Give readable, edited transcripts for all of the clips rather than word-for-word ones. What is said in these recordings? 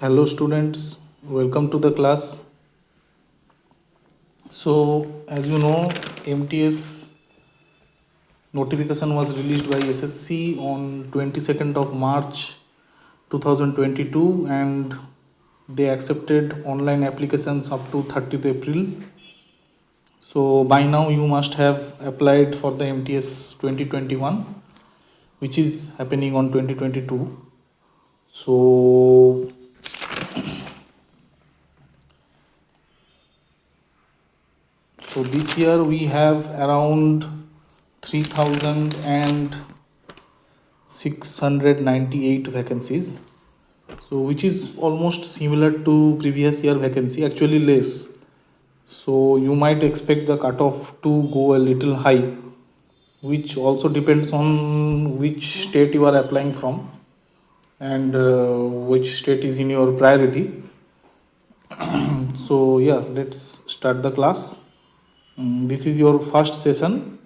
Hello students, welcome to the class. So as you know, MTS notification was released by SSC on 22nd of March 2022 and they accepted online applications up to 30th April. So by now you must have applied for the MTS 2021 which is happening on 2022. So this year we have around 3,698 vacancies. So which is almost similar to previous year vacancy, actually less. So you might expect the cutoff to go a little high, which also depends on which state you are applying from and which state is in your priority. So yeah, let's start the class. This is your first session.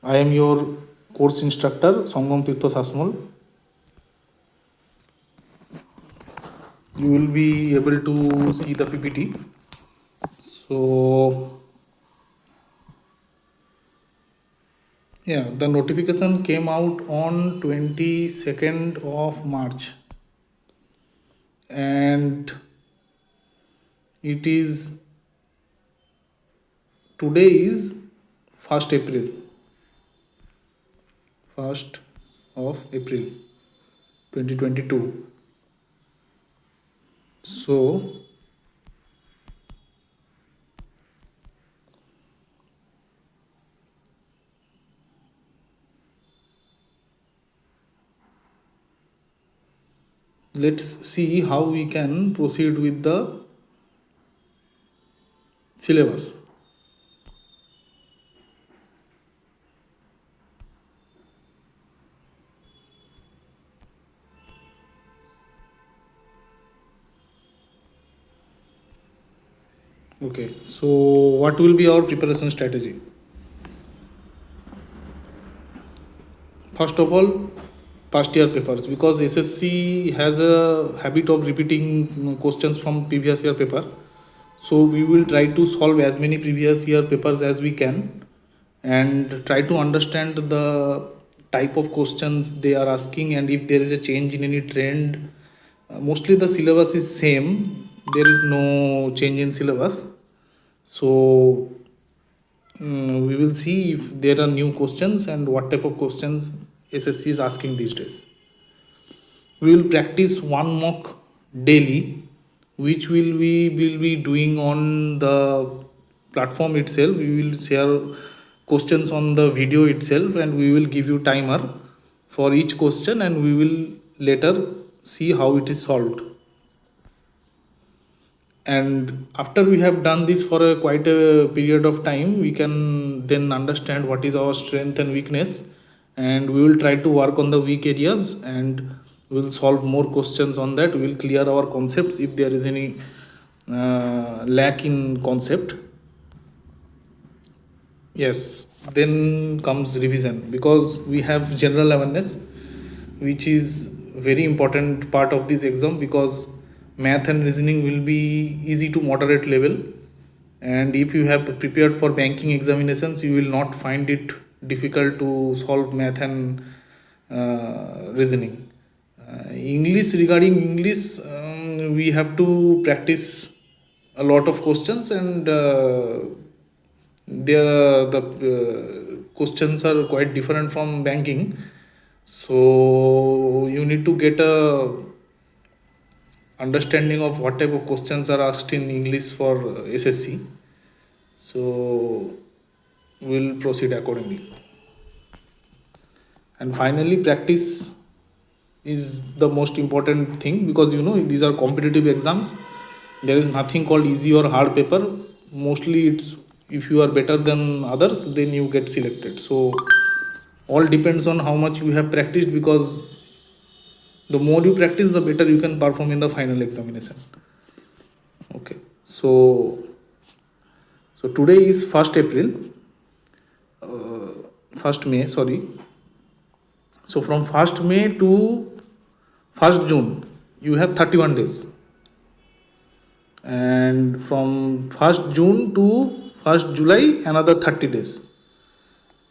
I am your course instructor, Sangam Tirtho Sasmol. You will be able to see the PPT. So yeah, the notification came out on 22nd of March and it is today is 1st April 1st of April 2022. So let's see how we can proceed with the syllabus. Okay, so what will be our preparation strategy? First of all, past year papers, because SSC has a habit of repeating questions from previous year paper. So we will try to solve as many previous year papers as we can and try to understand the type of questions they are asking and if there is a change in any trend. Mostly the syllabus is same, there is no change in syllabus. So we will see if there are new questions and what type of questions SSC is asking these days. We will practice one mock daily, which will be doing on the platform itself. We will share questions on the video itself and we will give you timer for each question and we will later see how it is solved. And after we have done this for a quite a period of time, we can then understand what is our strength and weakness and we will try to work on the weak areas and we'll solve more questions on that. We'll clear our concepts if there is any lack in concept. Yes, then comes revision, because we have general awareness which is very important part of this exam, because math and reasoning will be easy to moderate level, and if you have prepared for banking examinations you will not find it difficult to solve math and reasoning. English, regarding English, we have to practice a lot of questions and the questions are quite different from banking, so you need to get a understanding of what type of questions are asked in English for SSC. So we'll proceed accordingly. And finally, practice is the most important thing, because you know these are competitive exams. There is nothing called easy or hard paper. Mostly it's, if you are better than others then you get selected. So all depends on how much you have practiced, because the more you practice the better you can perform in the final examination. Okay, so today is 1st April, 1st May, sorry. So from 1st May to 1st June you have 31 days, and from 1st June to 1st July another 30 days.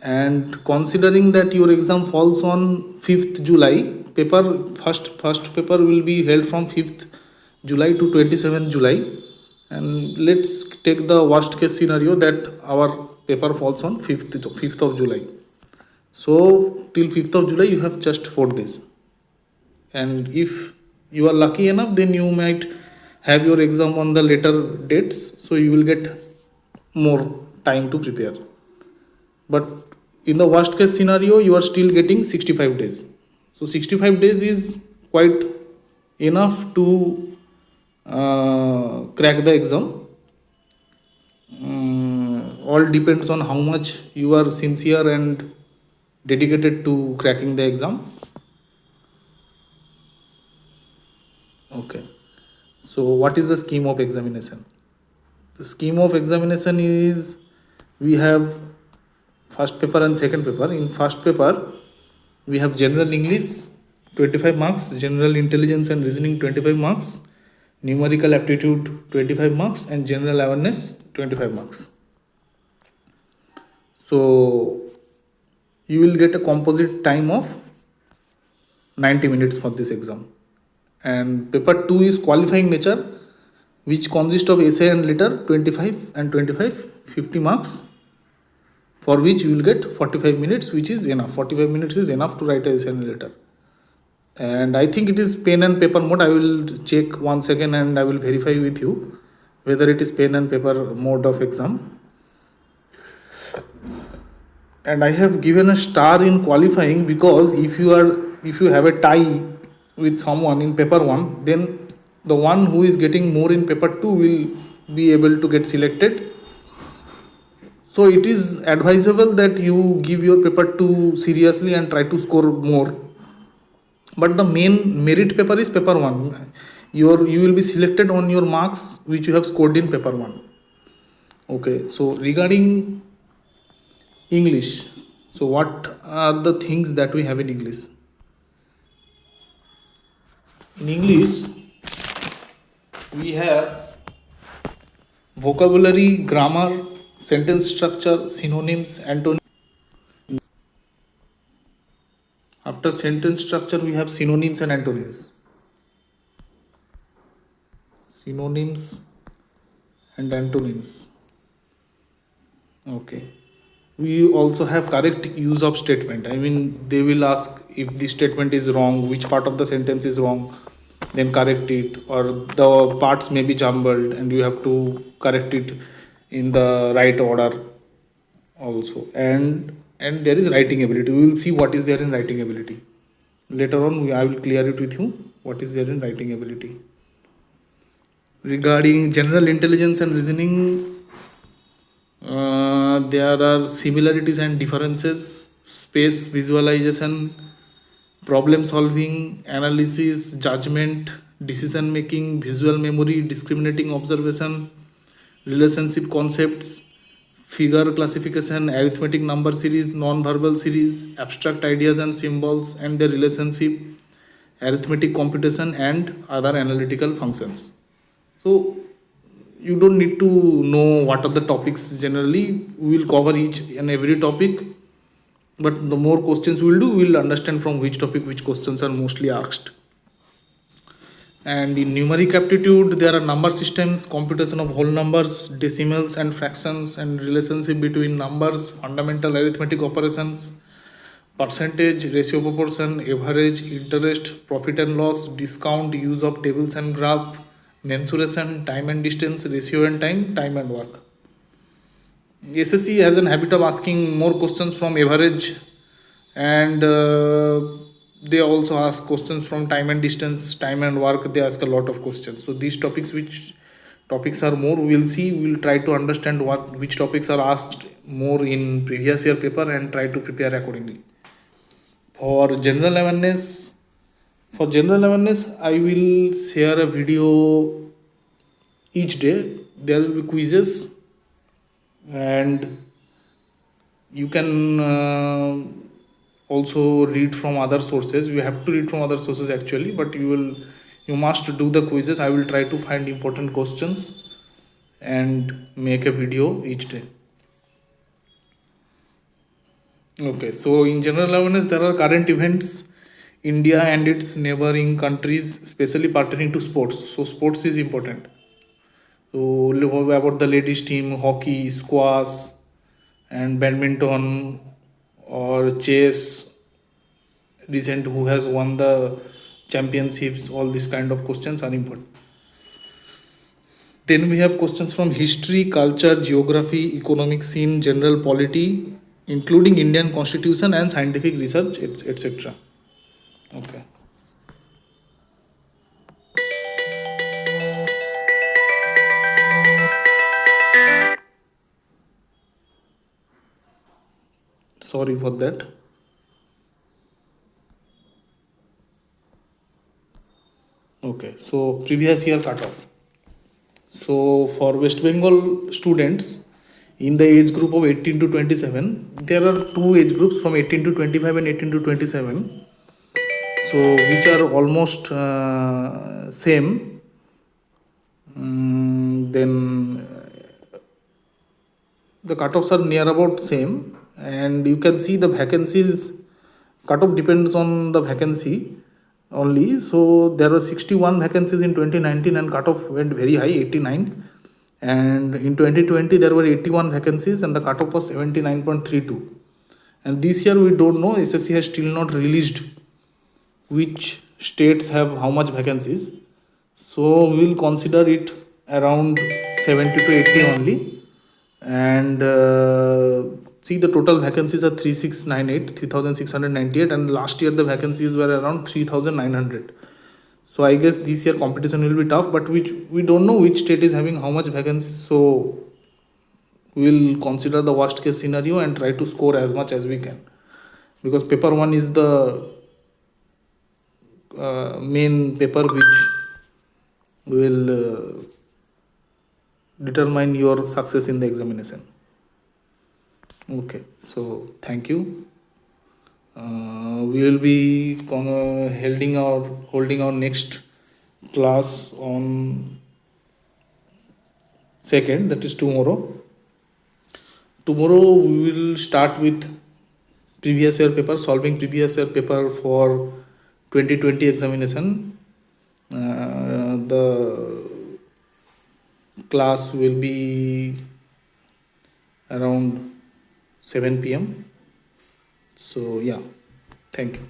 And considering that your exam falls on 5th July, paper first paper will be held from 5th July to 27th July. And let's take the worst case scenario that our paper falls on 5th of July. So till 5th of July you have just 4 days. And if you are lucky enough, then you might have your exam on the later dates, so you will get more time to prepare. But in the worst case scenario, you are still getting 65 days. So 65 days is quite enough to crack the exam. All depends on how much you are sincere and dedicated to cracking the exam. Okay. So what is the scheme of examination? The scheme of examination is, we have first paper and second paper. In first paper, we have general English 25 marks, general intelligence and reasoning 25 marks, numerical aptitude 25 marks, and general awareness 25 marks. So you will get a composite time of 90 minutes for this exam. And paper 2 is qualifying nature, which consists of essay and letter 25 and 25, 50 marks, for which you will get 45 minutes, which is enough. 45 minutes is enough to write a essay and letter. And I think it is pen and paper mode. I will check once again and I will verify with you whether it is pen and paper mode of exam. And I have given a star in qualifying because if you have a tie with someone in paper 1, then the one who is getting more in paper 2 will be able to get selected. So it is advisable that you give your paper 2 seriously and try to score more. But the main merit paper is paper 1. You will be selected on your marks which you have scored in paper 1. Okay, so regarding English, so what are the things that we have in English? In English, we have vocabulary, grammar, sentence structure, synonyms, antonyms. After sentence structure, we have synonyms and antonyms. Synonyms and antonyms. Okay. We also have correct use of statement. I mean, they will ask if the statement is wrong, which part of the sentence is wrong, then correct it, or the parts may be jumbled and you have to correct it in the right order also. And there is writing ability. We will see what is there in writing ability. Later on, I will clear it with you what is there in writing ability. Regarding general intelligence and reasoning, there are similarities and differences, space visualization, problem solving, analysis, judgment, decision making, visual memory, discriminating observation, relationship concepts, figure classification, arithmetic number series, non-verbal series, abstract ideas and symbols and their relationship, arithmetic computation, and other analytical functions. So you don't need to know what are the topics. Generally we will cover each and every topic, but the more questions we will do, we will understand from which topic which questions are mostly asked. And in numeric aptitude, there are number systems, computation of whole numbers, decimals and fractions, and relationship between numbers, fundamental arithmetic operations, percentage, ratio proportion, average, interest, profit and loss, discount, use of tables and graph, mensuration, time and distance, ratio and time, time and work. SSC has an habit of asking more questions from average, and they also ask questions from time and distance, time and work. They ask a lot of questions. So these topics, which topics are more, we'll see. We'll try to understand which topics are asked more in previous year paper and try to prepare accordingly. For general awareness, I will share a video each day. There will be quizzes, and you can also read from other sources. You have to read from other sources actually, but you will You must do the quizzes. I will try to find important questions and make a video each day. Okay, so in general awareness, there are current events, India and its neighboring countries, especially pertaining to sports. So sports is important. So about the ladies team, hockey, squash, and badminton, or chess. Recent who has won the championships. All these kind of questions are important. Then we have questions from history, culture, geography, economic scene, general polity, including Indian constitution and scientific research, etc. Okay. Sorry for that. Okay. So previous year cutoff. So for West Bengal students in the age group of 18 to 27, there are two age groups from 18 to 25 and 18 to 27. So which are almost same. Then the cutoffs are near about same, and you can see the vacancies. Cutoff depends on the vacancy only. So there were 61 vacancies in 2019 and cutoff went very high, 89. And in 2020 there were 81 vacancies and the cutoff was 79.32. And this year we don't know. SSC has still not released which states have how much vacancies. So we will consider it around 70 to 80 only. And see, the total vacancies are 3698, and last year the vacancies were around 3900. So I guess this year competition will be tough, but which we don't know which state is having how much vacancies. So we'll consider the worst case scenario and try to score as much as we can, because paper 1 is the main paper which will determine your success in the examination. Okay, so thank you. We will be holding our next class on 2nd, that is tomorrow. Tomorrow we will start with previous year paper, solving previous year paper for 2020 examination. The class will be around 7 p.m. So yeah, thank you.